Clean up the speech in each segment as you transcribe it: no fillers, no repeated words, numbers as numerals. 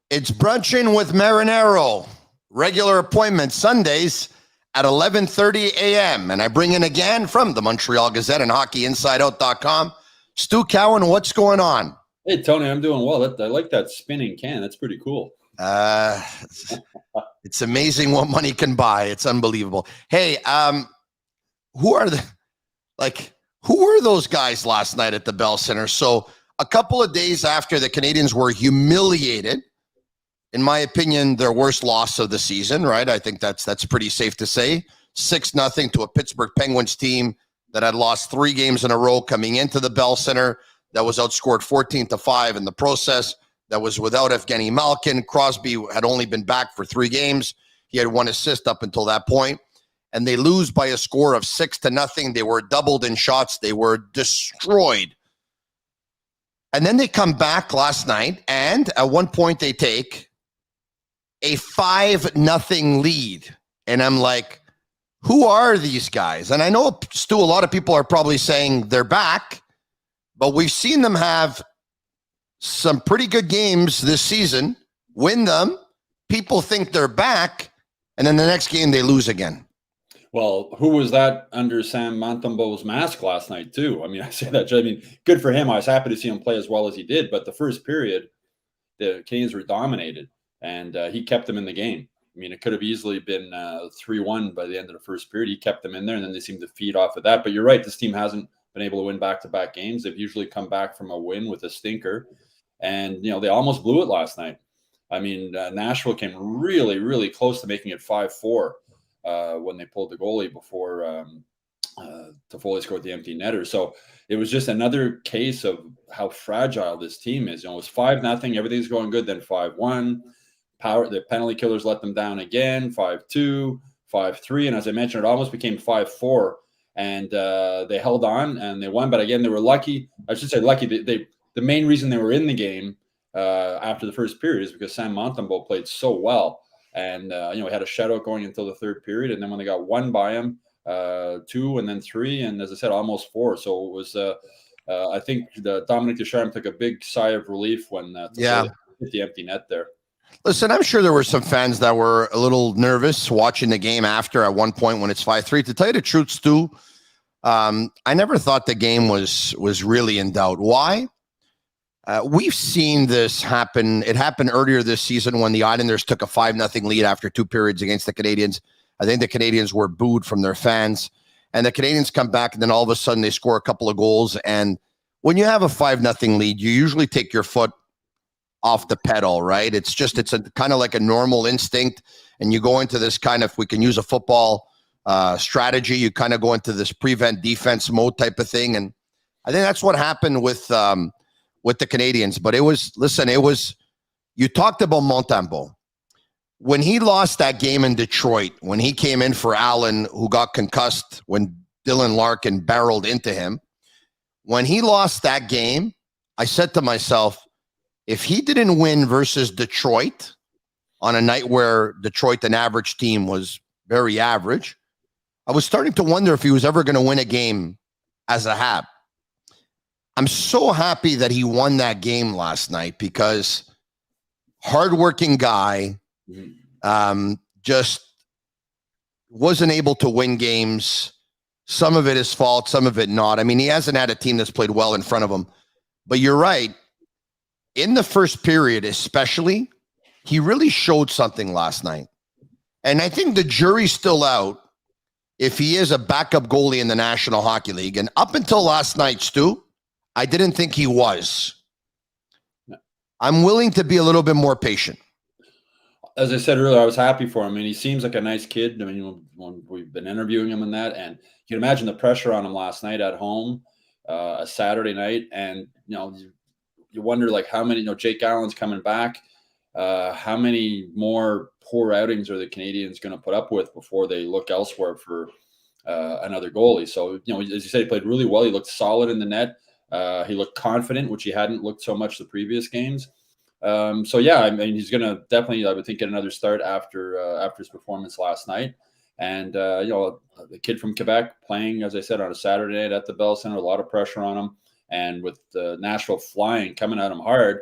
It's Brunchin with Marinaro. Regular appointment Sundays at 11:30 a.m. And I bring in again from the Montreal Gazette and HockeyInsideOut.com, Stu Cowan. What's going on? Hey, Tony, I'm doing well. I like that spinning can. That's pretty cool. It's amazing what money can buy. It's unbelievable. Hey, who were those guys last night at the Bell Center? So a couple of days after the Canadiens were humiliated, in my opinion, their worst loss of the season, right? I think that's pretty safe to say. 6-0 to a Pittsburgh Penguins team that had lost 3 games in a row coming into the Bell Center, that was outscored 14-5 in the process, that was without Evgeny Malkin. Crosby had only been back for 3 games. He had 1 assist up until that point. And they lose by a score of 6-0. They were doubled in shots. They were destroyed. And then they come back last night, and at one point they take a 5-0 lead. And I'm like, who are these guys? And I know, Stu, a lot of people are probably saying they're back, but we've seen them have some pretty good games this season, win them. People think they're back, and then the next game they lose again. Well, who was that under Sam Montembeault's mask last night, too? I mean, I say that. I mean, good for him. I was happy to see him play as well as he did. But the first period, the Canadiens were dominated, and he kept them in the game. I mean, it could have easily been 3-1 by the end of the first period. He kept them in there, and then they seemed to feed off of that. But you're right. This team hasn't been able to win back-to-back games. They've usually come back from a win with a stinker. And, you know, they almost blew it last night. I mean, Nashville came really, really close to making it 5-4 when they pulled the goalie before Toffoli scored the empty netter. So it was just another case of how fragile this team is. You know, it was 5-0. Everything's going good. Then 5-1. The penalty killers let them down again. 5-2, 5-3. And as I mentioned, it almost became 5-4. And they held on and they won. But again, they were lucky. I should say lucky. The main reason they were in the game after the first period is because Sam Montembeault played so well. And, he had a shutout going until the third period. And then when they got 1 by him, 2 and then 3, and as I said, almost 4. So it was, I think Dominic Ducharme took a big sigh of relief when hit the empty net there. Listen, I'm sure there were some fans that were a little nervous watching the game after at one point when it's 5-3. To tell you the truth, Stu, I never thought the game was really in doubt. Why? We've seen this happen. It happened earlier this season when the Islanders took a 5-0 lead after 2 periods against the Canadiens. I think the Canadiens were booed from their fans. And the Canadiens come back, and then all of a sudden they score a couple of goals. And when you have a 5-0 lead, you usually take your foot off the pedal, right? It's a kind of like a normal instinct. And you go into this kind of, we can use a football strategy. You kind of go into this prevent defense mode type of thing. And I think that's what happened with the Canadiens. But you talked about Montembeault. When he lost that game in Detroit, when he came in for Allen, who got concussed when Dylan Larkin barreled into him, when he lost that game, I said to myself, if he didn't win versus Detroit on a night where Detroit, an average team, was very average, I was starting to wonder if he was ever going to win a game as a Hab. I'm so happy that he won that game last night because hardworking guy, just wasn't able to win games. Some of it is fault, some of it not. I mean, he hasn't had a team that's played well in front of him. But you're right. In the first period especially, he really showed something last night. And I think the jury's still out if he is a backup goalie in the National Hockey League. And up until last night, Stu, I didn't think he was. I'm willing to be a little bit more patient. As I said earlier, I was happy for him. I mean, he seems like a nice kid. I mean, when we've been interviewing him and that, and you can imagine the pressure on him last night at home, a Saturday night. And, you wonder like how many, Jake Allen's coming back. How many more poor outings are the Canadiens going to put up with before they look elsewhere for another goalie? So, as you said, he played really well. He looked solid in the net. He looked confident, which he hadn't looked so much the previous games. I mean, he's going to definitely, I would think, get another start after his performance last night. And, the kid from Quebec playing, as I said, on a Saturday night at the Bell Center, a lot of pressure on him. And with Nashville coming at him hard,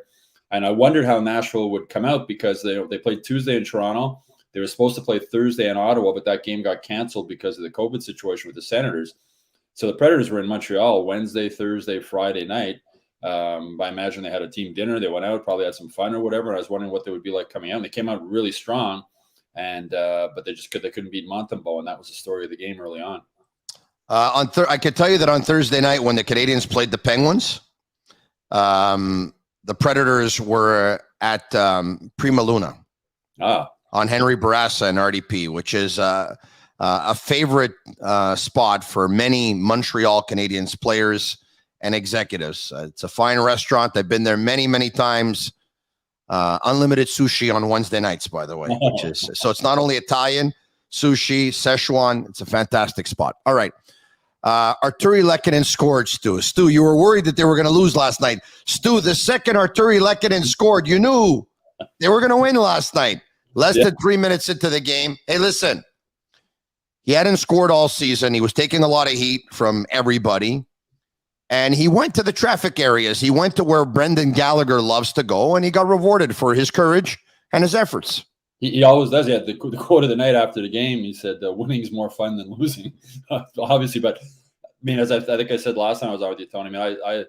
And I wondered how Nashville would come out because they played Tuesday in Toronto. They were supposed to play Thursday in Ottawa, but that game got canceled because of the COVID situation with the Senators. So the Predators were in Montreal Wednesday, Thursday, Friday night. I imagine they had a team dinner. They went out, probably had some fun or whatever. And I was wondering what they would be like coming out. And they came out really strong, and but they couldn't beat Montembeault, and that was the story of the game early on. I can tell you that on Thursday night when the Canadiens played the Penguins, the Predators were at Prima Luna on Henry Bourassa and RDP, which is a favorite spot for many Montreal Canadiens players and executives. It's a fine restaurant. I've been there many, many times. Unlimited sushi on Wednesday nights, by the way, so it's not only Italian, sushi, Szechuan. It's a fantastic spot. All right. Arturi Lehkonen scored, Stu. Stu, you were worried that they were going to lose last night. Stu, the second Arturi Lehkonen scored, you knew they were going to win last night. Less than 3 minutes into the game. Hey, listen, he hadn't scored all season. He was taking a lot of heat from everybody. And he went to the traffic areas. He went to where Brendan Gallagher loves to go, and he got rewarded for his courage and his efforts. He always does. He had the quote of the night after the game. He said, winning is more fun than losing, obviously. But, I mean, as I think I said last time I was out with you, Tony, I mean,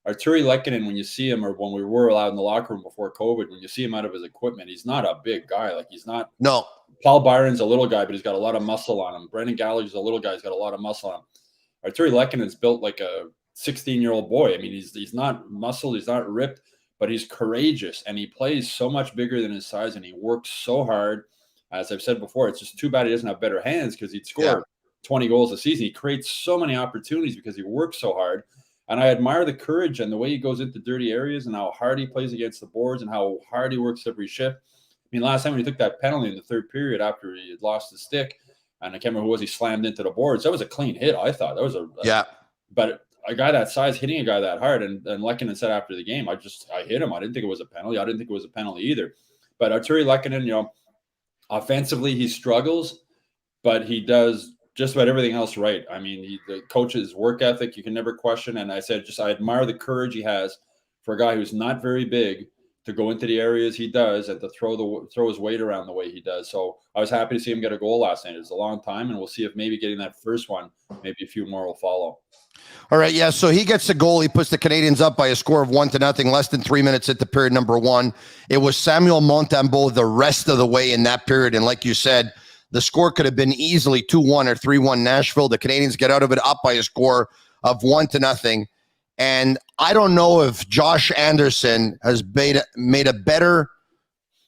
Arturi Lehkonen, when you see him, or when we were allowed in the locker room before COVID, when you see him out of his equipment, he's not a big guy. Like, he's not. No. Paul Byron's a little guy, but he's got a lot of muscle on him. Brendan Gallagher's a little guy. He's got a lot of muscle on him. Arturi Lehkonen's built like a 16-year-old boy. I mean, he's not muscled. He's not ripped. But he's courageous, and he plays so much bigger than his size, and he works so hard. As I've said before, it's just too bad he doesn't have better hands, because he'd score 20 goals a season. He creates so many opportunities because he works so hard. And I admire the courage and the way he goes into dirty areas and how hard he plays against the boards and how hard he works every shift. I mean, last time when he took that penalty in the third period after he had lost his stick, and I can't remember who was, he slammed into the boards. That was a clean hit, I thought. That was but a guy that size hitting a guy that hard, and Lehkonen said after the game, I hit him. I didn't think it was a penalty. I didn't think it was a penalty either. But Arturi Lehkonen, offensively he struggles, but he does just about everything else right. I mean, the coach's work ethic you can never question. And I admire the courage he has for a guy who's not very big to go into the areas he does and to throw his weight around the way he does. So I was happy to see him get a goal last night. It's a long time, and we'll see if maybe getting that first one, maybe a few more will follow. All right, yeah, so he gets a goal. He puts the Canadiens up by a score of 1-0, less than 3 minutes into period number one. It was Samuel Montembeault the rest of the way in that period, and like you said, the score could have been easily 2-1 or 3-1 Nashville. The Canadiens get out of it up by a score of 1-0, and I don't know if Josh Anderson has made a better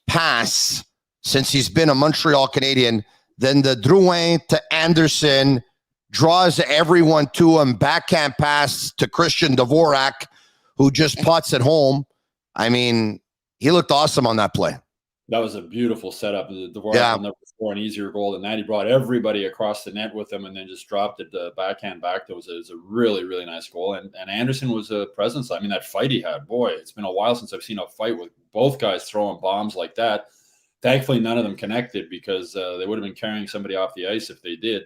pass since he's been a Montreal Canadian than the Drouin to Anderson, draws everyone to him, backhand pass to Christian Dvorak, who just puts it home. I mean, he looked awesome on that play. That was a beautiful setup. Dvorak will never score an easier goal than that. He brought everybody across the net with him and then just dropped it backhand back. That was a really, really nice goal. And Anderson was a presence. I mean, that fight he had, boy, it's been a while since I've seen a fight with both guys throwing bombs like that. Thankfully, none of them connected, because they would have been carrying somebody off the ice if they did.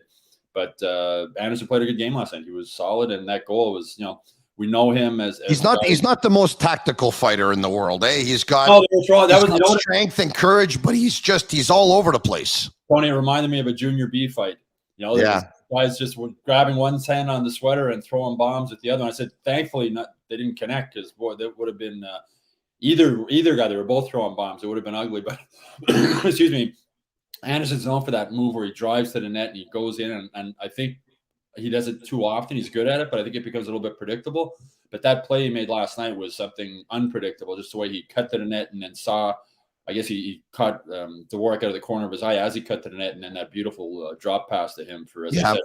But Anderson played a good game last night. He was solid, and that goal was, we know him as he's not the most tactical fighter in the world, eh? He's got strength and courage, but he's all over the place. Tony, it reminded me of a junior B fight. Guys just were grabbing one hand on the sweater and throwing bombs with the other. And I said, thankfully, they didn't connect, because boy, that would have been either guy. They were both throwing bombs. It would have been ugly. But excuse me. Anderson's known for that move where he drives to the net and he goes in, and I think he does it too often. He's good at it, but I think it becomes a little bit predictable. But that play he made last night was something unpredictable, just the way he cut to the net and then I guess he caught Dvorak out of the corner of his eye as he cut to the net, and then that beautiful drop pass to him for, I said,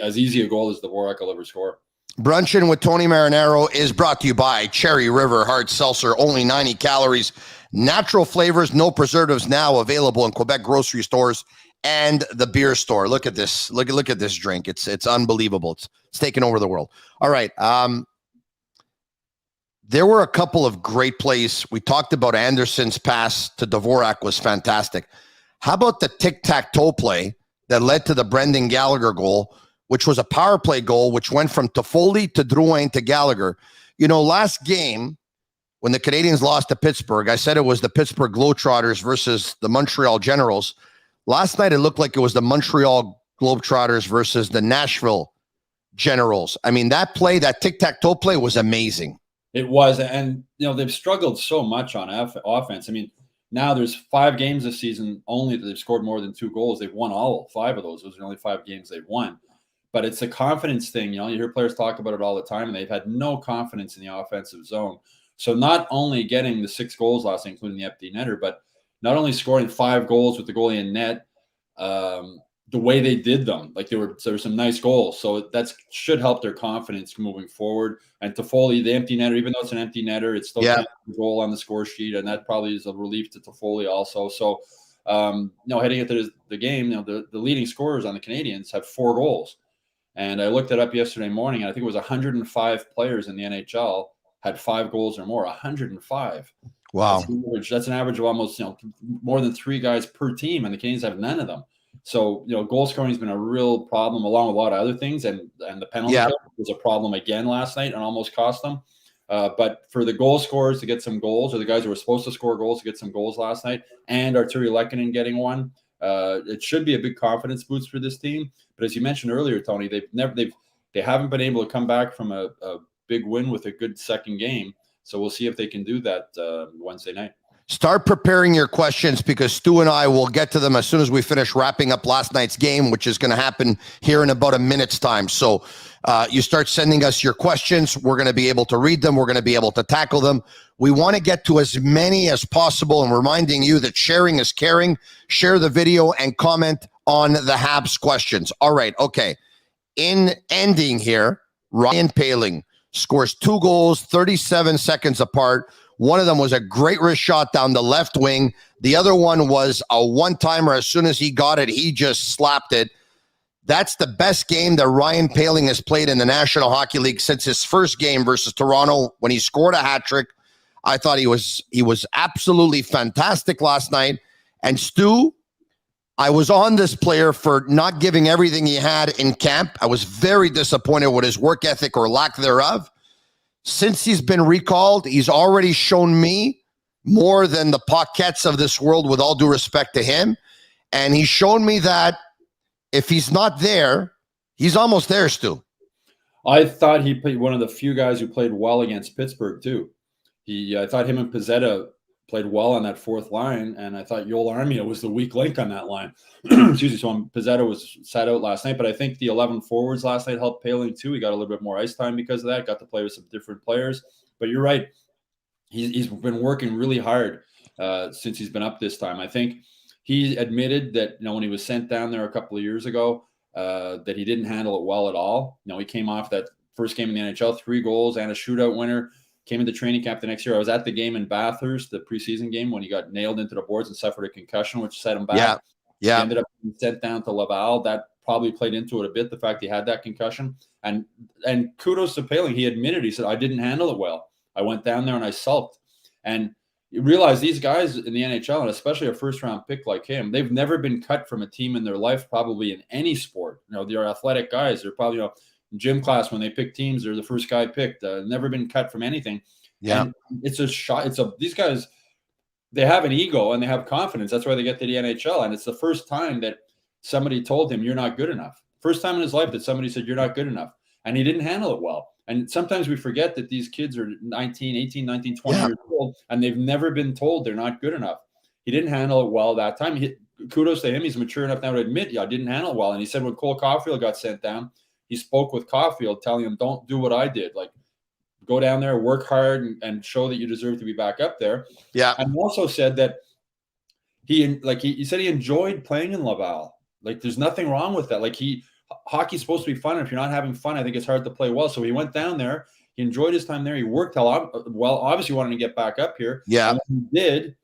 as easy a goal as Dvorak will ever score. Brunchin with Tony Marinaro is brought to you by Cherry River Hard Seltzer, only 90 calories. Natural flavors, no preservatives, now available in Quebec grocery stores and the beer store. Look at this. Look at this drink. It's unbelievable. It's taken over the world. All right. There were a couple of great plays. We talked about Anderson's pass to Dvorak was fantastic. How about the tic-tac-toe play that led to the Brendan Gallagher goal, which was a power play goal, which went from Toffoli to Drouin to Gallagher? Last game, when the Canadiens lost to Pittsburgh, I said it was the Pittsburgh Globetrotters versus the Montreal Generals. Last night, it looked like it was the Montreal Globetrotters versus the Nashville Generals. I mean, that play, that tic-tac-toe play was amazing. It was. And, they've struggled so much on offense. I mean, now there's 5 games this season only that they've scored more than 2 goals. They've won all 5 of those. Those are the only 5 games they've won. But it's a confidence thing. You hear players talk about it all the time, and they've had no confidence in the offensive zone. So not only getting the 6 goals last night, including the empty netter, but not only scoring 5 goals with the goalie in net, the way they did them, like there were some nice goals. So that should help their confidence moving forward. And Toffoli, the empty netter, even though it's an empty netter, it's still a goal on the score sheet, and that probably is a relief to Toffoli also. So, heading into the game, the leading scorers on the Canadiens have 4 goals. And I looked it up yesterday morning, and I think it was 105 players in the NHL had 5 goals or more. 105. Wow. That's an average of almost more than 3 guys per team, and the Canadiens have none of them. So goal scoring has been a real problem, along with a lot of other things, and the penalty was a problem again last night and almost cost them. But for the goal scorers to get some goals, or the guys who were supposed to score goals to get some goals last night, and Arturi Lehkonen getting one, it should be a big confidence boost for this team. But as you mentioned earlier, Tony, they haven't been able to come back from a big win with a good second game. So we'll see if they can do that Wednesday night. Start preparing your questions, because Stu and I will get to them as soon as we finish wrapping up last night's game, which is going to happen here in about a minute's time. So you start sending us your questions. We're going to be able to read them. We're going to be able to tackle them. We want to get to as many as possible, and reminding you that sharing is caring. Share the video and comment on the Habs questions. All right. Okay. In ending here, Ryan Poehling scores 2 goals, 37 seconds apart. One of them was a great wrist shot down the left wing. The other one was a one-timer. As soon as he got it, he just slapped it. That's the best game that Ryan Poehling has played in the National Hockey League since his first game versus Toronto, when he scored a hat trick. I thought he was absolutely fantastic last night. And Stu, I was on this player for not giving everything he had in camp. I was very disappointed with his work ethic, or lack thereof. Since he's been recalled, he's already shown me more than the Paquettes of this world, with all due respect to him. And he's shown me that if he's not there, he's almost there, Stu. I thought he played one of the few guys who played well against Pittsburgh, too. I thought him and Pizzetta played well on that 4th line, and I thought Yoel Armia was the weak link on that line. Excuse me. So Pizzetta was sat out last night, but I think the 11 forwards last night helped Poehling too. He got a little bit more ice time because of that. Got to play with some different players. But you're right. He's been working really hard since he's been up this time. I think he admitted that when he was sent down there a couple of years ago, that he didn't handle it well at all. He came off that first game in the NHL, 3 goals and a shootout winner. Came into training camp the next year. I was at the game in Bathurst, the preseason game, when he got nailed into the boards and suffered a concussion, which set him back. Yeah. He ended up being sent down to Laval. That probably played into it a bit, the fact he had that concussion. And kudos to Poehling. He admitted, he said, I didn't handle it well. I went down there and I sulked. And you realize these guys in the NHL, and especially a first-round pick like him, they've never been cut from a team in their life, probably in any sport. They're athletic guys. They're probably, gym class, when they pick teams, they're the first guy picked. Never been cut from anything. Yeah, and it's a shot. These guys, they have an ego and they have confidence. That's why they get to the NHL. And it's the first time that somebody told him, "You're not good enough." First time in his life that somebody said, "You're not good enough," and he didn't handle it well. And sometimes we forget that these kids are 19, 18, 19, 20 years old, and they've never been told they're not good enough. He didn't handle it well that time. Kudos to him. He's mature enough now to admit, I didn't handle it well. And he said when Cole Caulfield got sent down, he spoke with Caulfield, telling him, don't do what I did. Like, go down there, work hard, and show that you deserve to be back up there. Yeah. And he also said that he said he enjoyed playing in Laval. Like, there's nothing wrong with that. Like, hockey's supposed to be fun. And if you're not having fun, I think it's hard to play well. So he went down there. He enjoyed his time there. He worked well. Obviously wanted to get back up here. Yeah. And when he did,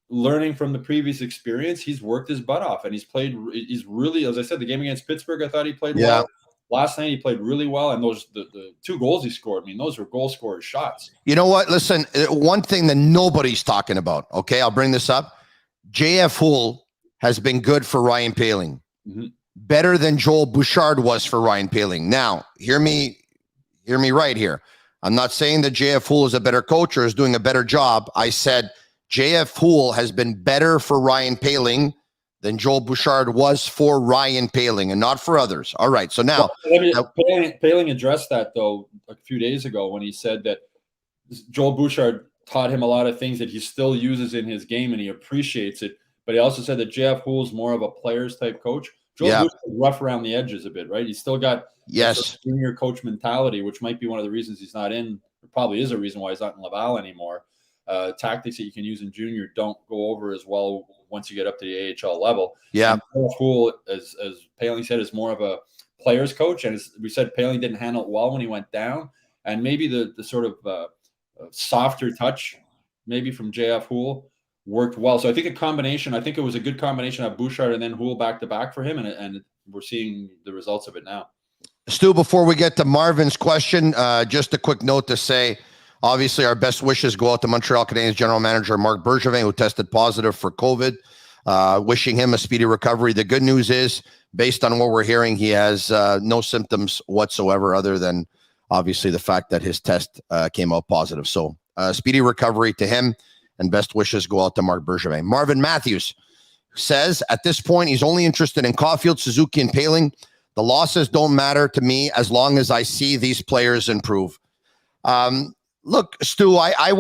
learning from the previous experience, he's worked his butt off. And he's really, as I said, the game against Pittsburgh, I thought he played well. Last night he played really well, and the 2 goals he scored, I mean, those were goal scorer shots. You know what? Listen, one thing that nobody's talking about, okay, I'll bring this up. JF Hull has been good for Ryan Poehling. Mm-hmm. Better than Joel Bouchard was for Ryan Poehling. Now, hear me right here. I'm not saying that JF Houle is a better coach or is doing a better job. I said JF Houle has been better for Ryan Poehling than Joel Bouchard was for Ryan Poehling and not for others. All right. So now, Poehling addressed that, though, a few days ago when he said that Joel Bouchard taught him a lot of things that he still uses in his game and he appreciates it. But he also said that JF Houle is more of a players type coach. Joel Bouchard is rough around the edges a bit, right? He's still got junior coach mentality, which might be one of the reasons he's not in, or probably is a reason why he's not in Laval anymore. Tactics that you can use in junior don't go over as well once you get up to the AHL level. Yeah. Houle, as Poehling said, is more of a players coach. And as we said, Poehling didn't handle it well when he went down. And maybe the sort of softer touch maybe from JF Houle worked well. So I think it was a good combination of Bouchard and then Houle back to back for him. And we're seeing the results of it now. Stu, before we get to Marvin's question, just a quick note to say, obviously, our best wishes go out to Montreal Canadiens general manager Marc Bergevin, who tested positive for COVID. Wishing him a speedy recovery. The good news is, based on what we're hearing, he has no symptoms whatsoever other than, obviously, the fact that his test came out positive. So, speedy recovery to him, and best wishes go out to Marc Bergevin. Marvin Matthews says, at this point, he's only interested in Caulfield, Suzuki, and Poehling. The losses don't matter to me as long as I see these players improve. Look, Stu, I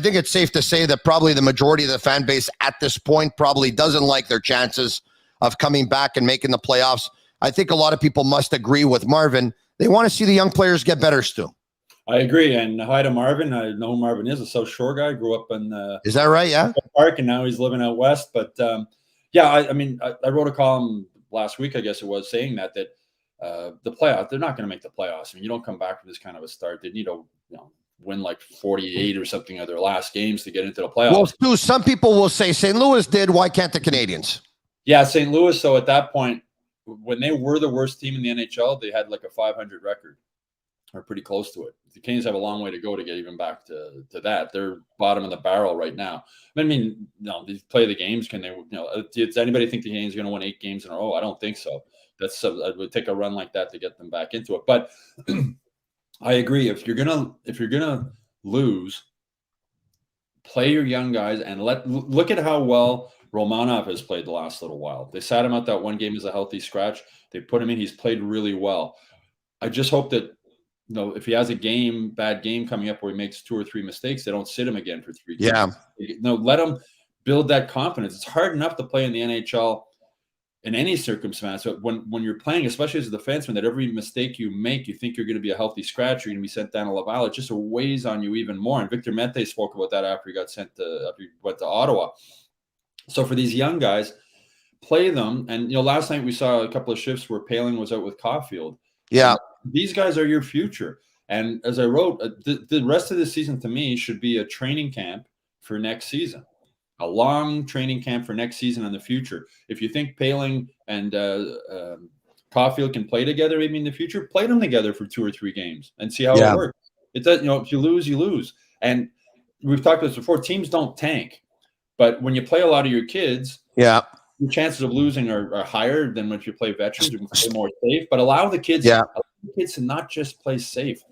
think it's safe to say that probably the majority of the fan base at this point probably doesn't like their chances of coming back and making the playoffs. I think a lot of people must agree with Marvin. They want to see the young players get better, Stu. I agree. And hi to Marvin. I know who Marvin is, a South Shore guy. Grew up in is that right? Yeah. Park, and now he's living out west. But I wrote a column last week, I guess it was, saying that the playoffs, they're not going to make the playoffs. I mean, you don't come back from this kind of a start. They need to win like 48 or something of their last games to get into the playoffs. Well, Stu, some people will say St. Louis did. Why can't the Canadiens? Yeah, St. Louis. So at that point, when they were the worst team in the NHL, they had like a 500 record, or pretty close to it. The Canadiens have a long way to go to get even back to that. They're bottom of the barrel right now. I mean, they play the games. Can they? Does anybody think the Canadiens are going to win 8 games in a row? I don't think so. It would take a run like that to get them back into it. But I agree. If you're gonna lose, play your young guys and look at how well Romanov has played the last little while. They sat him out that one game as a healthy scratch. They put him in. He's played really well. I just hope that if he has a bad game coming up where he makes 2 or 3 mistakes, they don't sit him again for 3 games. Yeah. Let him build that confidence. It's hard enough to play in the NHL in any circumstance. But when you're playing, especially as a defenseman, that every mistake you make, you think you're going to be a healthy scratch, you're going to be sent down to Laval. It just weighs on you even more. And Victor Mete spoke about that after he went to Ottawa. So for these young guys, play them. And last night we saw a couple of shifts where Poehling was out with Caulfield. Yeah. These guys are your future. And as I wrote, the rest of the season to me should be a training camp for next season. A long training camp for next season and the future. If you think Poehling and Caulfield can play together maybe in the future, play them together for 2 or 3 games and see how it works. It's that, if you lose, you lose. And we've talked about this before, teams don't tank. But when you play a lot of your kids, your chances of losing are higher than when you play veterans. You can play more safe, but allow the kids to not just play safe.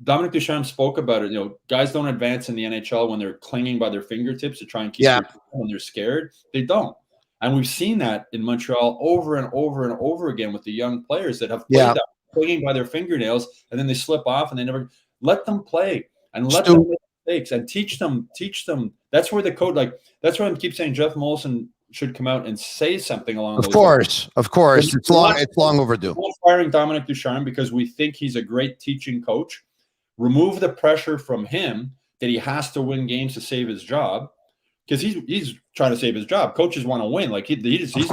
Dominic Ducharme spoke about it. Guys don't advance in the NHL when they're clinging by their fingertips to try and keep their when they're scared. They don't. And we've seen that in Montreal over and over and over again with the young players that have played that, clinging by their fingernails, and then they slip off and they never let them play and let them make mistakes and teach them. That's where the code, that's why I keep saying Jeff Molson should come out and say something along those lines. Of course. It's long overdue. We're firing Dominic Ducharme because we think he's a great teaching coach. Remove the pressure from him that he has to win games to save his job, because he's trying to save his job. Coaches want to win. Of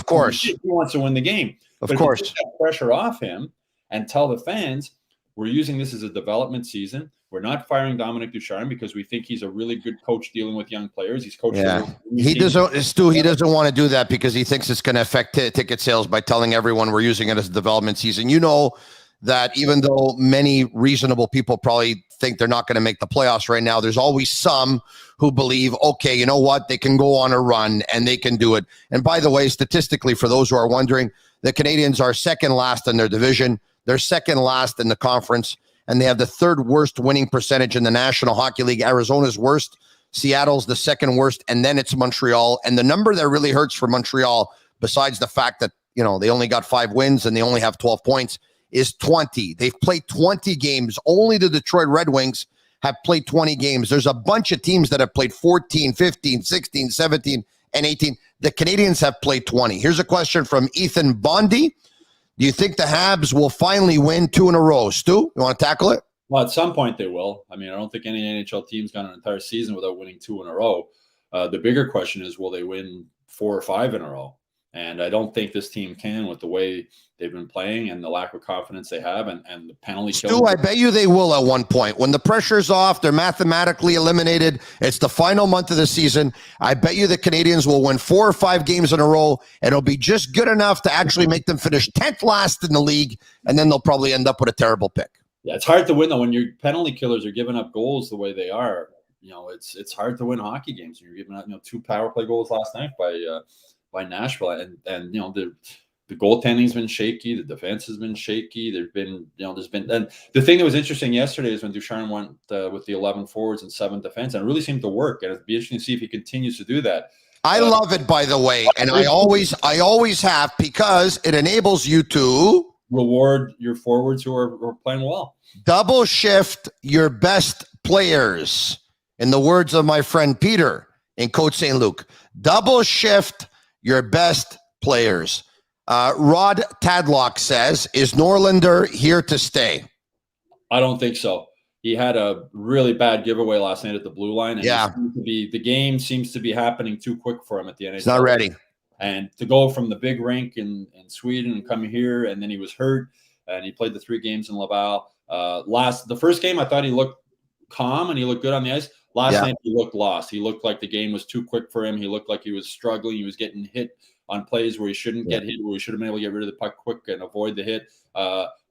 course. He wants to win the game. Of course. Take that pressure off him and tell the fans, we're using this as a development season. We're not firing Dominic Ducharme because we think he's a really good coach dealing with young players. He's coaching. Yeah. He doesn't want to do that because he thinks it's going to affect ticket sales by telling everyone we're using it as a development season. That even though many reasonable people probably think they're not going to make the playoffs right now, there's always some who believe, okay, you know what, they can go on a run and they can do it. And by the way, statistically, for those who are wondering, the Canadiens are second last in their division. They're second last in the conference. and they have the third worst winning percentage in the National Hockey League. Arizona's worst, Seattle's the second worst, and then it's Montreal. And the number that really hurts for Montreal, besides the fact that, you know, they only got 5 wins and they only have 12 points, is 20. They've played 20 games. Only the Detroit Red Wings have played 20 games. There's a bunch of teams that have played 14, 15, 16, 17, and 18. The Canadiens have played 20. Here's a question from Ethan Bondi. Do you think the Habs will finally win 2 in a row? Stu, you want to tackle it? Well, at some point they will. I mean, I don't think any NHL team's gone an entire season without winning 2 in a row. The bigger question is, will they win 4 or 5 in a row? And I don't think this team can, with the way they've been playing and the lack of confidence they have, and the penalty kill. Stu, I bet you they will at one point. When the pressure's off, they're mathematically eliminated. It's the final month of the season. I bet you the Canadiens will win 4 or 5 games in a row, and it'll be just good enough to actually make them finish 10th last in the league, and then they'll probably end up with a terrible pick. Yeah, it's hard to win, though, when your penalty killers are giving up goals the way they are. You know, it's hard to win hockey games. You're giving up, 2 power play goals last night by Nashville, and the goaltending's been shaky, the defense has been shaky. There's been, and the thing that was interesting yesterday is when Ducharme went with the 11 forwards and 7 defense, and it really seemed to work. And it'd be interesting to see if he continues to do that. I love it, by the way, and I always have, because it enables you to reward your forwards who are playing well. Double shift your best players. In the words of my friend Peter in Côte St. Luc, double shift your best players. Rod Tadlock says, is Norlinder here to stay? I don't think so. He had a really bad giveaway last night at the blue line. And the game seems to be happening too quick for him at the NHL. He's not ready. And to go from the big rink in Sweden and come here, and then he was hurt, and he played the 3 games in Laval. The first game, I thought he looked calm and he looked good on the ice. Last night, he looked lost. He looked like the game was too quick for him. He looked like he was struggling. He was getting hit on plays where he shouldn't get hit, where he should have been able to get rid of the puck quick and avoid the hit.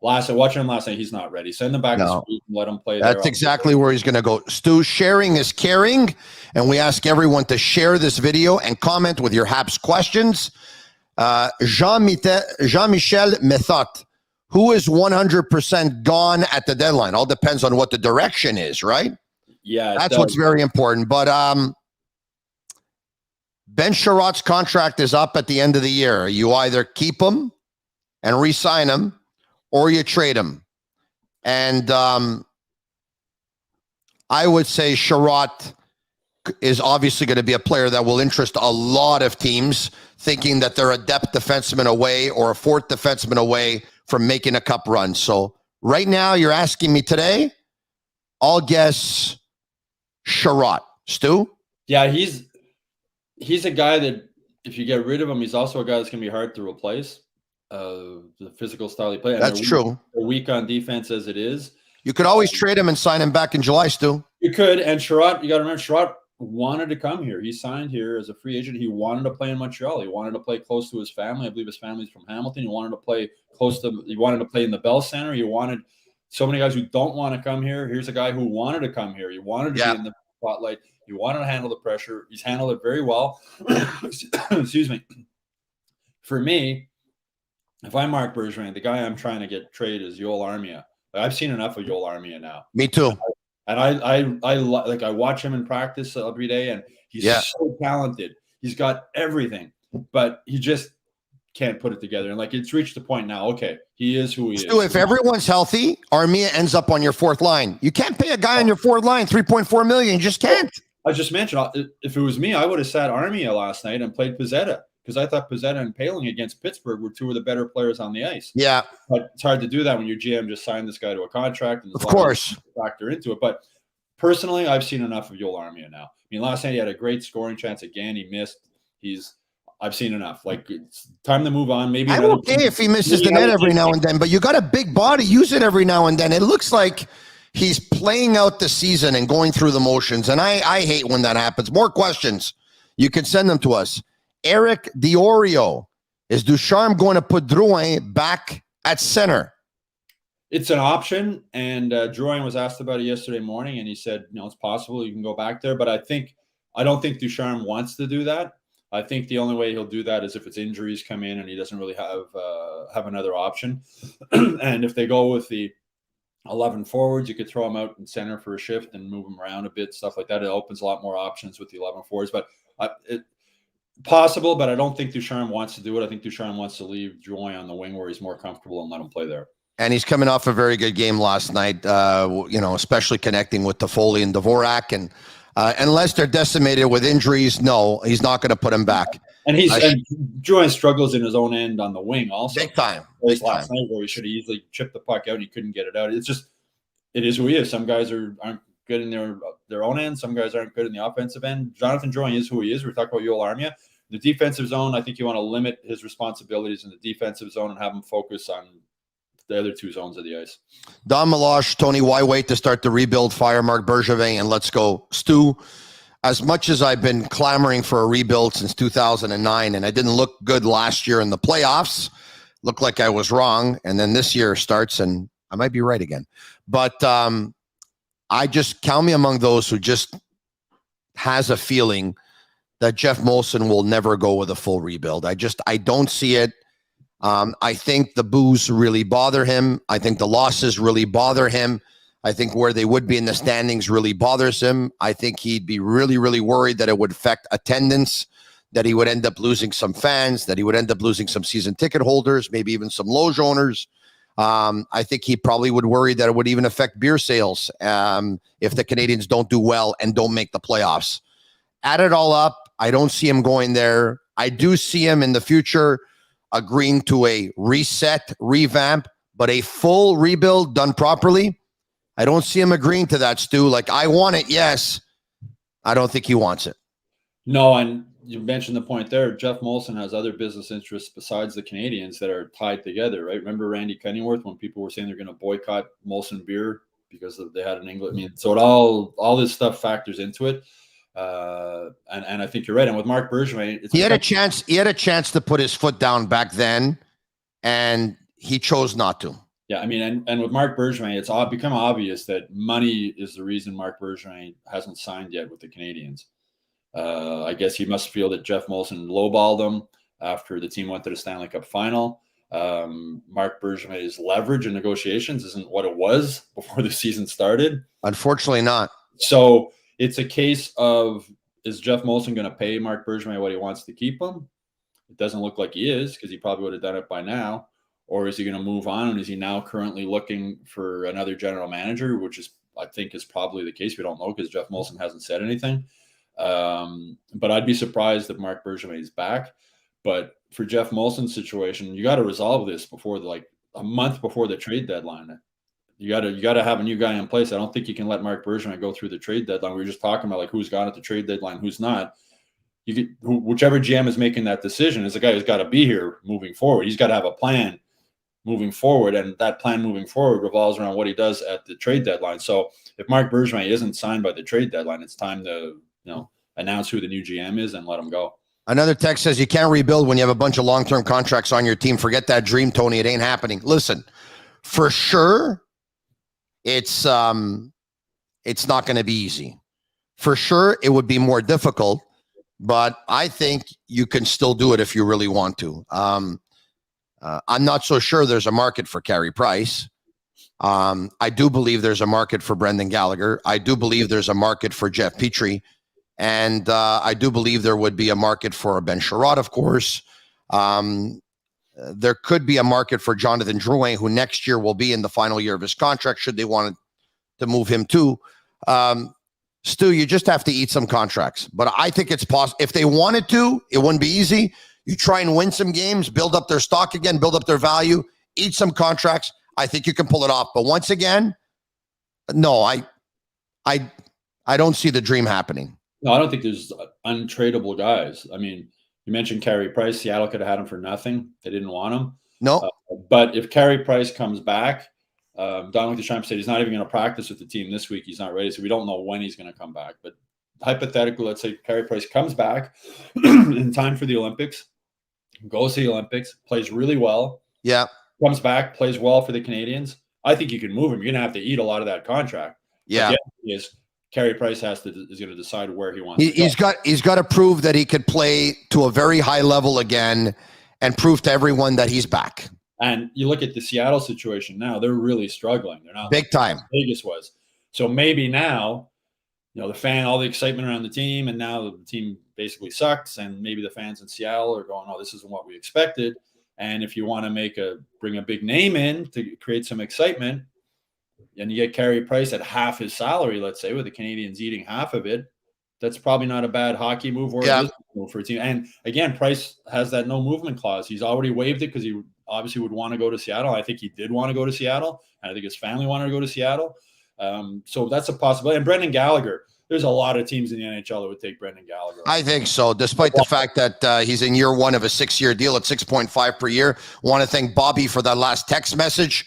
Watching him last night, he's not ready. Send him back to school and let him play. That's exactly where he's going to go. Stu, sharing is caring, and we ask everyone to share this video and comment with your Habs questions. Jean-Michel Methot, who is 100% gone at the deadline? All depends on what the direction is, right? Yeah, that's what's very important. But Ben Sherratt's contract is up at the end of the year. You either keep him and re-sign him, or you trade him. And I would say Sherratt is obviously going to be a player that will interest a lot of teams, thinking that they're a depth defenseman away or a 4th defenseman away from making a cup run. So right now, you're asking me today, I'll guess Sherratt. Stu? Yeah, he's a guy that if you get rid of him, he's also a guy that's going to be hard to replace. The physical style he plays. That's true. They're weak on defense as it is. You could always trade him and sign him back in July, Stu. You could. And Sherratt, you got to remember, Sherratt wanted to come here. He signed here as a free agent. He wanted to play in Montreal. He wanted to play close to his family. I believe his family's from Hamilton. He wanted to play in the Bell Center. He wanted so many guys who don't want to come here. Here's a guy who wanted to come here. He wanted to be in the spotlight. He wanted to handle the pressure. He's handled it very well. Excuse me. For me, if I'm Marc Bergevin, the guy I'm trying to get traded is Joel Armia. I've seen enough of Joel Armia now. Me too. And I watch him in practice every day, and he's so talented. He's got everything, but he just can't put it together. And it's reached the point now. Okay, he is who he is. If everyone's healthy, Armia ends up on your 4th line. You can't pay a guy on your 4th line $3.4 million. You just can't. I just mentioned, if it was me, I would have sat Armia last night and played Pizzetta, because I thought Pizzetta and Poehling against Pittsburgh were 2 of the better players on the ice. Yeah. But it's hard to do that when your GM just signed this guy to a contract. And of course. Factor into it. But personally, I've seen enough of Joel Armia now. I mean, last night he had a great scoring chance again. He missed. I've seen enough. It's time to move on. Maybe I'm okay if he misses the net every now and then, but you got a big body. Use it every now and then. It looks like he's playing out the season and going through the motions, and I hate when that happens. More questions. You can send them to us. Eric Diorio, is Ducharme going to put Drouin back at center? It's an option, and Drouin was asked about it yesterday morning, and he said, it's possible you can go back there, but I don't think Ducharme wants to do that. I think the only way he'll do that is if it's injuries come in and he doesn't really have another option. And if they go with the 11 forwards. You could throw them out in center for a shift and move them around a bit, stuff like that. It opens a lot more options with the 11 forwards. But possible, but I don't think Ducharme wants to do it. I think Ducharme wants to leave Drouin on the wing where he's more comfortable and let him play there. And he's coming off a very good game last night, especially connecting with Toffoli and Dvorak. And unless they're decimated with injuries, no, he's not going to put him back. And Drouin struggles in his own end on the wing also. Big time. Last night where he should have easily chipped the puck out and he couldn't get it out. It's just, it is who he is. Some guys aren't good in their own end. Some guys aren't good in the offensive end. Jonathan Drouin is who he is. We're talking about Yoel Armia. The defensive zone, I think you want to limit his responsibilities in the defensive zone and have him focus on the other two zones of the ice. Don Meloche, Tony, why wait to start the rebuild? Fire Mark Bergevin and let's go. Stu, as much as I've been clamoring for a rebuild since 2009, and I didn't look good last year in the playoffs, looked like I was wrong, and then this year starts and I might be right again. But I just count me among those who just has a feeling that Jeff Molson will never go with a full rebuild. I don't see it. I think the boos really bother him. I think the losses really bother him. I think where they would be in the standings really bothers him. I think he'd be really, really worried that it would affect attendance, that he would end up losing some fans, that he would end up losing some season ticket holders, maybe even some loge owners. I think he probably would worry that it would even affect beer sales if the Canadians don't do well and don't make the playoffs. Add it all up, I don't see him going there. I do see him in the future agreeing to a reset, revamp, but a full rebuild done properly. I don't see him agreeing to that, Stu. Like, I want it, yes. I don't think he wants it. No, and you mentioned the point there. Jeff Molson has other business interests besides the Canadians that are tied together, right? Remember Randy Kennyworth when people were saying they're going to boycott Molson beer because they had an England. I mean, so all this stuff factors into it. And I think you're right. And with Marc Bergevin, he had a chance. He had a chance to put his foot down back then, and he chose not to. Yeah, I mean, and with Marc Bergevin, it's become obvious that money is the reason Marc Bergevin hasn't signed yet with the Canadians. I guess he must feel that Jeff Molson lowballed him after the team went to the Stanley Cup final. Marc Bergevin's leverage in negotiations isn't what it was before the season started. Unfortunately not. So it's a case of, is Jeff Molson going to pay Marc Bergevin what he wants to keep him? It doesn't look like he is, because he probably would have done it by now. Or is he going to move on? And is he now currently looking for another general manager, which is, I think, is probably the case. We don't know because Jeff Molson hasn't said anything. But I'd be surprised if Marc Bergevin is back. But for Jeff Molson's situation, you got to resolve this before a month before the trade deadline. You got to have a new guy in place. I don't think you can let Marc Bergevin go through the trade deadline. We were just talking about who's gone at the trade deadline, who's not. Whichever GM is making that decision is the guy who's got to be here moving forward. He's got to have a plan moving forward, and that plan moving forward revolves around what he does at the trade deadline. So if Marc Bergevin isn't signed by the trade deadline, it's time to announce who the new GM is and let him go. Another text says you can't rebuild when you have a bunch of long-term contracts on your team. Forget that dream, Tony. It ain't happening. Listen, for sure, it's not going to be easy. For sure, it would be more difficult, but I think you can still do it if you really want to. I'm not so sure there's a market for Carey Price. I do believe there's a market for Brendan Gallagher. I do believe there's a market for Jeff Petrie. And I do believe there would be a market for Ben Sherratt, of course. There could be a market for Jonathan Drouin, who next year will be in the final year of his contract, should they want to move him too. Stu, you just have to eat some contracts. But I think it's possible. If they wanted to, it wouldn't be easy. You try and win some games, build up their stock again, build up their value, eat some contracts. I think you can pull it off. But once again, no, I don't see the dream happening. No, I don't think there's untradeable guys. I mean, you mentioned Carey Price. Seattle could have had him for nothing. They didn't want him. No. But if Carey Price comes back, Dominic Ducharme said he's not even going to practice with the team this week. He's not ready. So we don't know when he's going to come back. But hypothetically, let's say Carey Price comes back in time for the Olympics, goes to the Olympics, plays really well. Yeah. Comes back, plays well for the Canadians. I think you can move him. You're going to have to eat a lot of that contract. Yeah. Carey Price is going to decide where he wants. He's got to prove that he could play to a very high level again, and prove to everyone that he's back. And you look at the Seattle situation now; they're really struggling. They're not Big time. Vegas was. So maybe now, all the excitement around the team, and now the team basically sucks, and maybe the fans in Seattle are going, "Oh, this isn't what we expected." And if you want to bring a big name in to create some excitement, and you get Carey Price at half his salary, let's say, with the Canadians eating half of it, that's probably not a bad hockey move or a business move for a team. And again, Price has that no movement clause. He's already waived it because he obviously would want to go to Seattle. I think he did want to go to Seattle, and I think his family wanted to go to Seattle. So that's a possibility. And Brendan Gallagher, there's a lot of teams in the NHL that would take Brendan Gallagher. I think so, despite the fact that he's in year one of a 6-year deal at 6.5 per year. Want to thank Bobby for that last text message.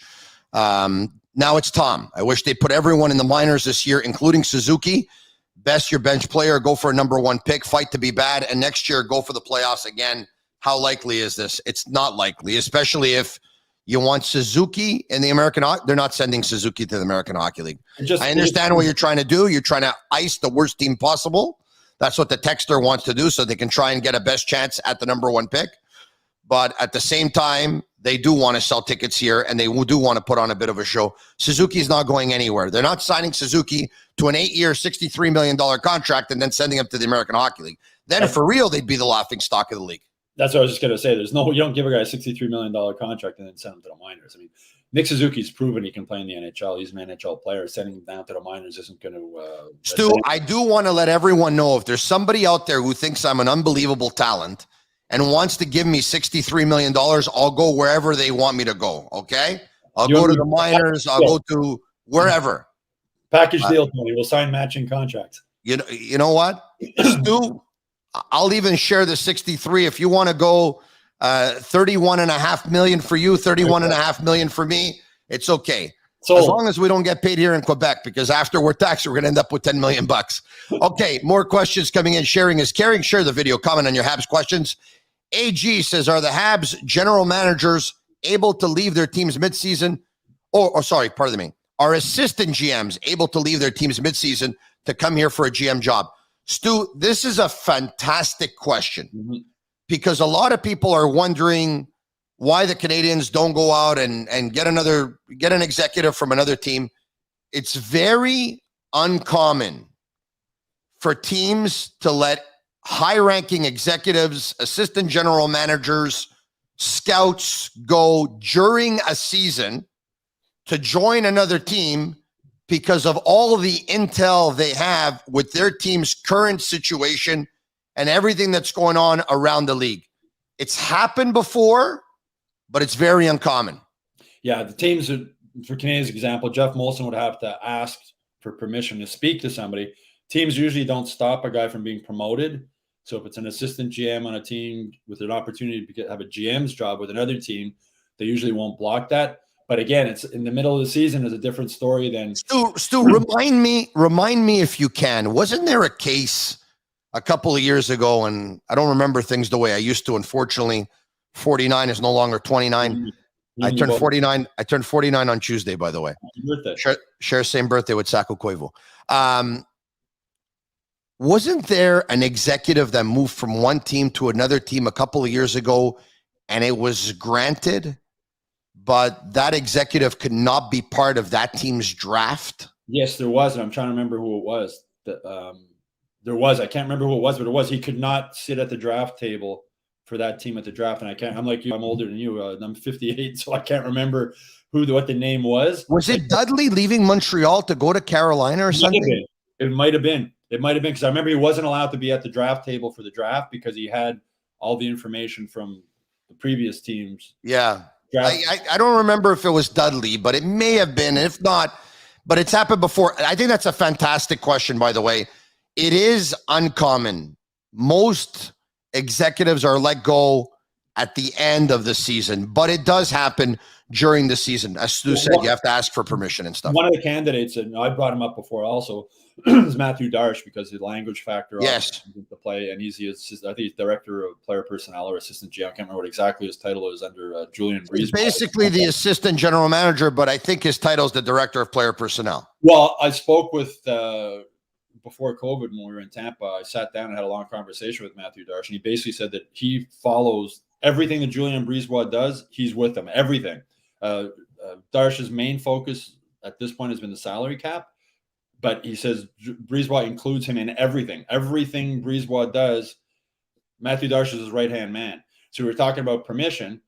Now it's Tom. I wish they put everyone in the minors this year, including Suzuki. Best your bench player, go for a number 1 pick, fight to be bad, and next year go for the playoffs again. How likely is this? It's not likely, especially if you want Suzuki in the American Hockey. They're not sending Suzuki to the American Hockey League. I understand what you're trying to do. You're trying to ice the worst team possible. That's what the texter wants to do, so they can try and get a best chance at the number 1 pick. But at the same time, they do want to sell tickets here, and they do want to put on a bit of a show. Suzuki's not going anywhere. They're not signing Suzuki to an 8-year, $63 million contract and then sending him to the American Hockey League. Then for real, they'd be the laughing stock of the league. That's what I was just going to say. You don't give a guy a $63 million contract and then send him to the minors. I mean, Nick Suzuki's proven he can play in the NHL. He's an NHL player. Sending him down to the minors isn't going to. Stu, I do want to let everyone know, if there's somebody out there who thinks I'm an unbelievable talent and wants to give me $63 million, I'll go wherever they want me to go, okay? I'll go to the minors. I'll go to wherever. Package deal, Tony. We'll sign matching contracts. You know what, Stu? I'll even share the 63 if you want to go 31.5 million for you, 31.5 million for me. It's okay. So as long as we don't get paid here in Quebec, because after we're taxed, we're going to end up with $10 million. Okay, more questions coming in. Sharing is caring. Share the video. Comment on your Habs questions. AG says, are the Habs general managers able to leave their teams midseason? Pardon me. Are assistant GMs able to leave their teams midseason to come here for a GM job? Stu, this is a fantastic question because a lot of people are wondering why the Canadians don't go out and get an executive from another team. It's very uncommon for teams to let high-ranking executives, assistant general managers, scouts go during a season to join another team because of all the intel they have with their team's current situation and everything that's going on around the league. It's happened before, but it's very uncommon. Yeah, the teams, for Canadians' example, Jeff Molson would have to ask for permission to speak to somebody. Teams usually don't stop a guy from being promoted. So if it's an assistant GM on a team with an opportunity to have a GM's job with another team, they usually won't block that. But again, it's in the middle of the season is a different story than Stu, remind me if you can. Wasn't there a case a couple of years ago, and I don't remember things the way I used to. Unfortunately, 49 is no longer 29. I turned 49. I turned 49 on Tuesday, by the way. Share same birthday with Saku Koivu. Wasn't there an executive that moved from one team to another team a couple of years ago, and it was granted, but that executive could not be part of that team's draft? Yes, there was, and I'm trying to remember who it was. There was. I can't remember who it was, but it was. He could not sit at the draft table for that team at the draft, and I'm like you. I'm older than you. I'm 58, so I can't remember what the name was. Was it Dudley leaving Montreal to go to Carolina or something? It might have been. It might have been because I remember he wasn't allowed to be at the draft table for the draft because he had all the information from the previous teams. Yeah. I don't remember if it was Dudley, but it may have been. If not, but it's happened before. I think that's a fantastic question, by the way. It is uncommon. Most executives are let go at the end of the season, but it does happen during the season. As Stu said, you have to ask for permission and stuff. One of the candidates, and I brought him up before also, is Matthew Darsh because of the language factor. Yes. To play, and I think he's director of player personnel or assistant GM. I can't remember what exactly his title is under Julian Breeze. He's basically the assistant general manager, but I think his title is the director of player personnel. Well, I spoke with before COVID when we were in Tampa. I sat down and had a long conversation with Matthew Darsh, and he basically said that he follows everything that Julien Brisebois does, he's with them. Everything. Darsh's main focus at this point has been the salary cap, but he says Brisebois includes him in everything. Everything Brisebois does, Matthew Darche is his right-hand man. So we were talking about permission.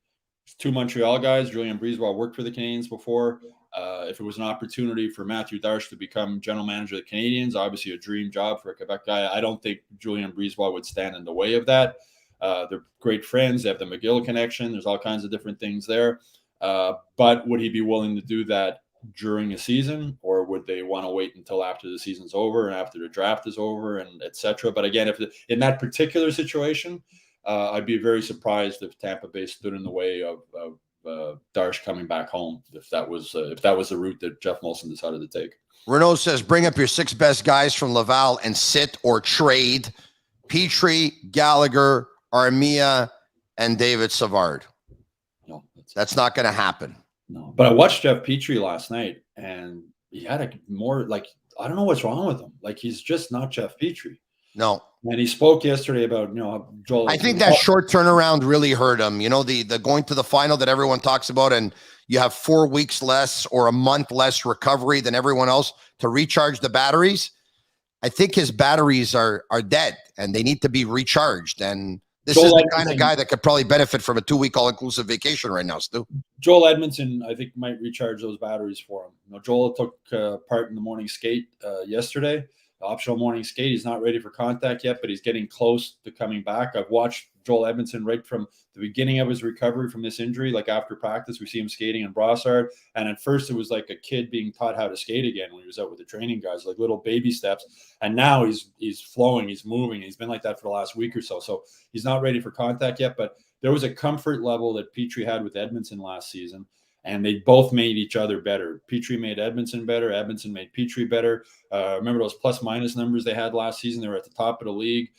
2 Montreal guys. Julien Brisebois worked for the Canadiens before. If it was an opportunity for Matthew Darche to become general manager of the Canadiens, obviously a dream job for a Quebec guy. I don't think Julien Brisebois would stand in the way of that. They're great friends. They have the McGill connection. There's all kinds of different things there. But would he be willing to do that during a season, or would they want to wait until after the season's over and after the draft is over and etc.? But again, in that particular situation, I'd be very surprised if Tampa Bay stood in the way of Darche coming back home, if that was the route that Jeff Molson decided to take. Renault says, bring up your 6 best guys from Laval and sit or trade Petrie, Gallagher, Armia, and David Savard. No, that's not going to happen. No, but I watched Jeff Petrie last night, and he had a more I don't know what's wrong with him. He's just not Jeff Petrie. No. And he spoke yesterday about, Joel. I think that short turnaround really hurt him. The going to the final that everyone talks about, and you have 4 weeks less or a month less recovery than everyone else to recharge the batteries. I think his batteries are dead, and they need to be recharged. And this is the kind of guy that could probably benefit from a 2-week all-inclusive vacation right now, Stu. Joel Edmondson, I think, might recharge those batteries for him. Joel took part in the morning skate yesterday. Optional morning skate. He's not ready for contact yet, but he's getting close to coming back. I've watched Joel Edmondson right from the beginning of his recovery from this injury. After practice, we see him skating in Brossard. And at first it was like a kid being taught how to skate again when he was out with the training guys, little baby steps. And now he's flowing, he's moving. He's been like that for the last week or so. So he's not ready for contact yet, but there was a comfort level that Petrie had with Edmondson last season. And they both made each other better. Petrie made Edmondson better. Edmondson made Petrie better. Remember those plus-minus numbers they had last season? They were at the top of the league.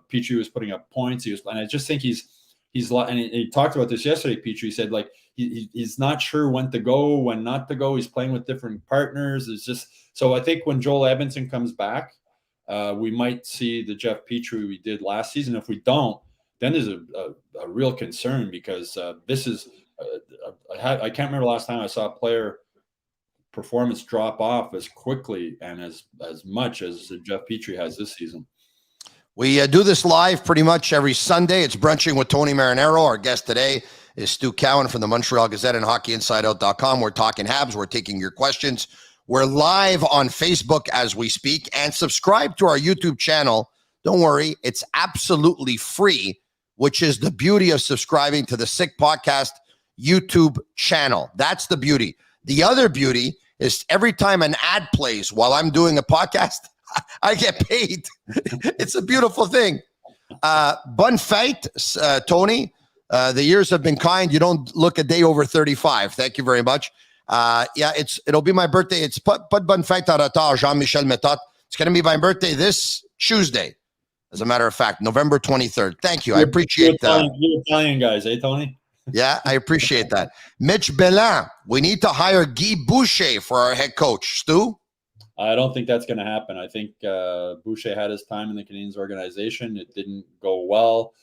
Petrie was putting up points. And I just think he's and he talked about this yesterday. Petrie said he's not sure when to go, when not to go. He's playing with different partners. It's just so I think when Joel Edmondson comes back, we might see the Jeff Petrie we did last season. If we don't, then there's a real concern because this is. I can't remember the last time I saw a player performance drop off as quickly and as much as Jeff Petrie has this season. We do this live pretty much every Sunday. It's Brunching with Tony Marinaro. Our guest today is Stu Cowan from the Montreal Gazette and HockeyInsideOut.com. We're talking Habs. We're taking your questions. We're live on Facebook as we speak, and subscribe to our YouTube channel. Don't worry, it's absolutely free, which is the beauty of subscribing to the Sick Podcast YouTube channel. That's the beauty. The other beauty is every time an ad plays while I'm doing a podcast, I get paid. It's a beautiful thing. Bonne fête, Tony. The years have been kind. You don't look a day over 35. Thank you very much. It'll be my birthday. It's pas de bonne fête en retard, Jean-Michel Méthode. It's going to be my birthday this Tuesday. As a matter of fact, November 23rd. Thank you. I appreciate that. You're Italian guys, eh, Tony? Yeah, I appreciate that. Mitch Belin, we need to hire Guy Boucher for our head coach. Stu? I don't think that's going to happen. I think Boucher had his time in the Canadiens organization. It didn't go well.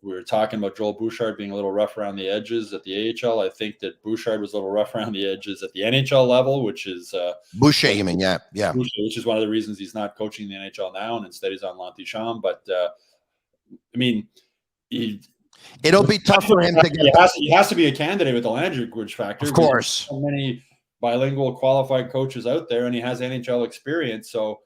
We were talking about Joel Bouchard being a little rough around the edges at the AHL. I think that Bouchard was a little rough around the edges at the NHL level, which is Boucher, you mean, yeah. Boucher, which is one of the reasons he's not coaching the NHL now, and instead he's on l'antichambre. But I mean, it'll be tough for him to get. He has to be a candidate with the language factor. Of course, so many bilingual qualified coaches out there, and he has NHL experience, so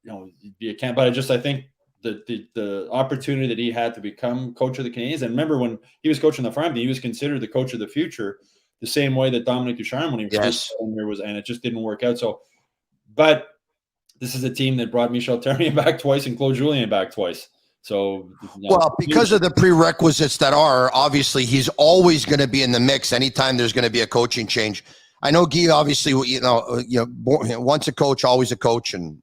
he'd be a candidate. But I think the opportunity that he had to become coach of the Canadiens, and remember when he was coaching the farm team, he was considered the coach of the future, the same way that Dominic Ducharme when he was there was, and it just didn't work out. So, but this is a team that brought Michel Therrien back twice and Claude Julien back twice. So, well, because of the prerequisites that are, obviously, he's always going to be in the mix anytime there's going to be a coaching change. I know Guy, obviously, once a coach, always a coach, and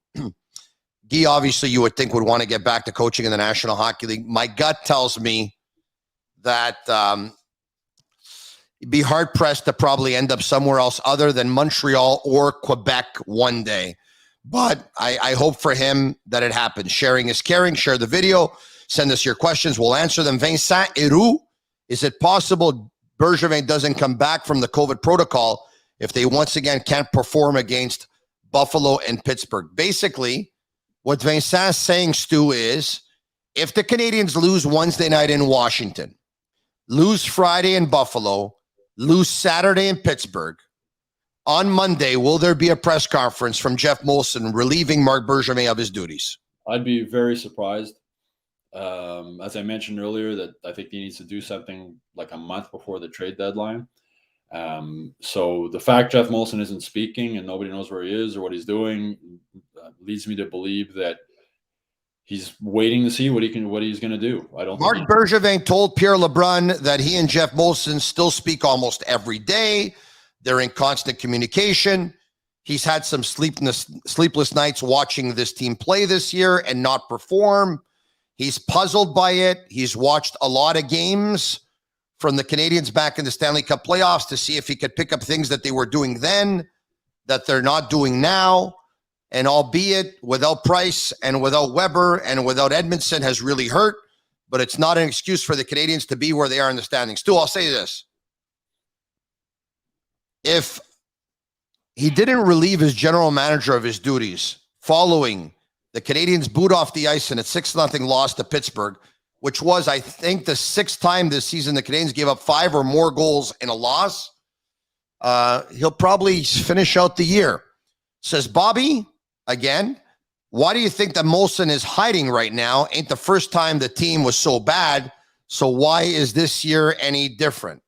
Guy, obviously, you would think would want to get back to coaching in the National Hockey League. My gut tells me that he'd be hard-pressed to probably end up somewhere else other than Montreal or Quebec one day. But I hope for him that it happens. Sharing is caring. Share the video. Send us your questions. We'll answer them. Vincent Héroux, is it possible Bergevin doesn't come back from the COVID protocol if they once again can't perform against Buffalo and Pittsburgh? Basically, what Vincent's saying, Stu, is if the Canadiens lose Wednesday night in Washington, lose Friday in Buffalo, lose Saturday in Pittsburgh, on Monday, will there be a press conference from Jeff Molson relieving Marc Bergevin of his duties? I'd be very surprised. As I mentioned earlier, that I think he needs to do something like a month before the trade deadline. So the fact Jeff Molson isn't speaking and nobody knows where he is or what he's doing leads me to believe that he's waiting to see what he's going to do. I don't. Marc Bergevin told Pierre LeBrun that he and Jeff Molson still speak almost every day. They're in constant communication. He's had some sleepless nights watching this team play this year and not perform. He's puzzled by it. He's watched a lot of games from the Canadiens back in the Stanley Cup playoffs to see if he could pick up things that they were doing then that they're not doing now. And albeit without Price and without Weber and without Edmondson has really hurt, but it's not an excuse for the Canadiens to be where they are in the standings. Stu, I'll say this. If he didn't relieve his general manager of his duties following the Canadiens boot off the ice in a 6-0 loss to Pittsburgh, which was, I think, the 6th time this season the Canadiens gave up 5 or more goals in a loss, he'll probably finish out the year. Says Bobby, again, why do you think that Molson is hiding right now? Ain't the first time the team was so bad, so why is this year any different?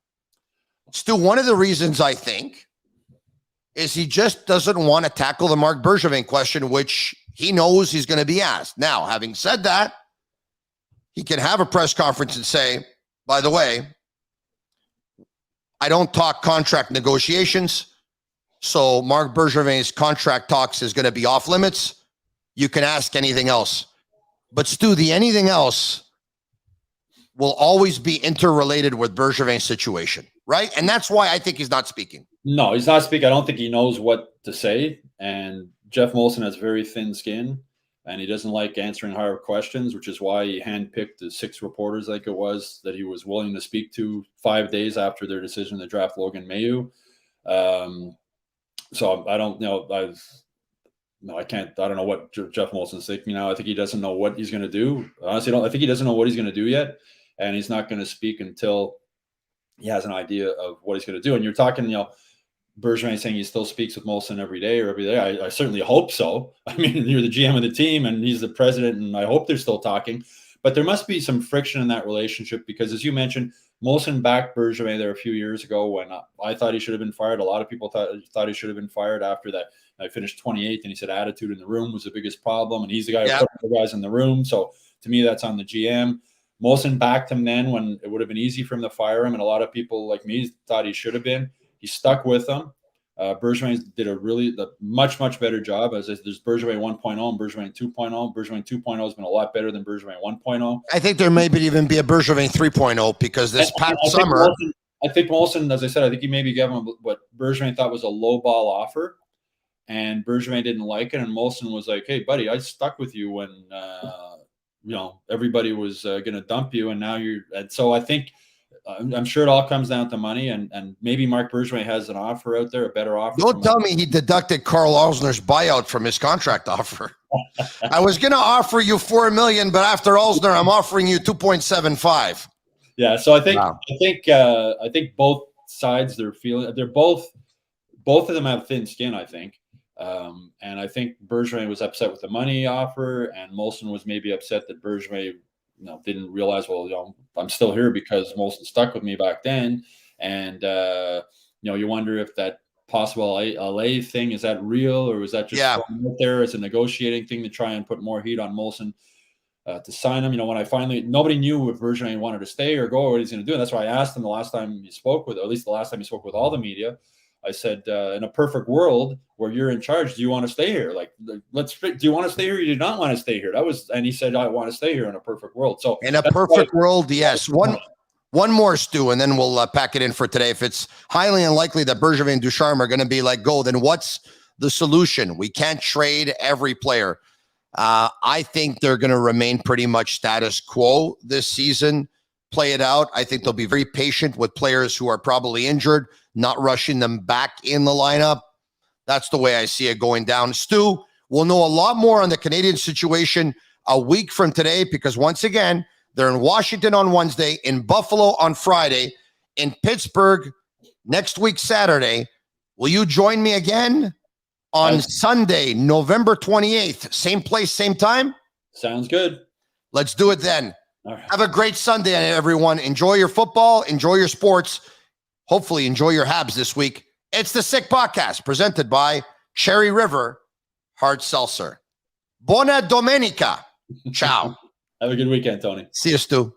Stu, one of the reasons I think is he just doesn't want to tackle the Marc Bergevin question, which he knows he's going to be asked. Now, having said that, he can have a press conference and say, by the way, I don't talk contract negotiations, so Marc Bergevin's contract talks is going to be off limits. You can ask anything else. But Stu, the anything else will always be interrelated with Bergevin's situation, right? And that's why I think he's not speaking. No, he's not speaking. I don't think he knows what to say. And Jeff Molson has very thin skin, and he doesn't like answering hard questions, which is why he handpicked the 6 reporters, like it was, that he was willing to speak to 5 days after their decision to draft Logan Mailloux. So I don't know. I don't know what Jeff Molson's thinking now. I think he doesn't know what he's going to do. Honestly, I think he doesn't know what he's going to do yet, and he's not going to speak until he has an idea of what he's going to do. And you're talking, Bergevin saying he still speaks with Molson every day or every day. I certainly hope so. I mean, you're the GM of the team and he's the president, and I hope they're still talking. But there must be some friction in that relationship because, as you mentioned, Molson backed Bergevin there a few years ago when I thought he should have been fired. A lot of people thought he should have been fired after that. I finished 28th, and he said attitude in the room was the biggest problem, and he's the guy who put the guys in the room. So to me, that's on the GM. Molson backed him then when it would have been easy for him to fire him, and a lot of people like me thought he should have been. He stuck with them. Bergevin did a much, much better job. As there's Bergevin 1.0 and Bergevin 2.0. Bergevin 2.0 has been a lot better than Bergevin 1.0. I think there may even be a Bergevin 3.0 because this past summer. I think Molson, as I said, I think he maybe gave him what Bergevin thought was a low ball offer, and Bergevin didn't like it. And Molson was like, "Hey, buddy, I stuck with you when everybody was going to dump you, and now you're." And so I think. I'm sure it all comes down to money, and maybe Marc Bergevin has an offer out there, a better offer. Don't tell me he deducted Carl Alsner's buyout from his contract offer. I was going to offer you $4 million, but after Alsner, I'm offering you 2.75. Yeah, so I think both sides they're both of them have thin skin. I think, and I think Bergevin was upset with the money offer, and Molson was maybe upset that Bergevin. Didn't realize, I'm still here because Molson stuck with me back then. And, you wonder if that possible LA thing, is that real, or was that just out there as a negotiating thing to try and put more heat on Molson to sign him? When nobody knew if Bergevin wanted to stay or go or what he's going to do. And that's why I asked him the last time he spoke with, or at least the last time he spoke with all the media. I said, in a perfect world where you're in charge, do you want to stay here? Do you want to stay here? Or you do not want to stay here? And he said, I want to stay here in a perfect world. So in a perfect world, yes. One more, Stu, and then we'll pack it in for today. If it's highly unlikely that Bergevin and Ducharme are going to be let go, then what's the solution? We can't trade every player. I think they're going to remain pretty much status quo this season, play it out. I think they'll be very patient with players who are probably injured, not rushing them back in the lineup. That's the way I see it going down. Stu, we'll know a lot more on the Canadian situation a week from today, because once again, they're in Washington on Wednesday, in Buffalo on Friday, in Pittsburgh next week, Saturday. Will you join me again on Sunday, November 28th? Same place, same time? Sounds good. Let's do it then. All right. Have a great Sunday, everyone. Enjoy your football. Enjoy your sports. Hopefully enjoy your Habs this week. It's the Sick Podcast, presented by Cherry River Hard Seltzer. Buona domenica. Ciao. Have a good weekend, Tony. See you, Stu.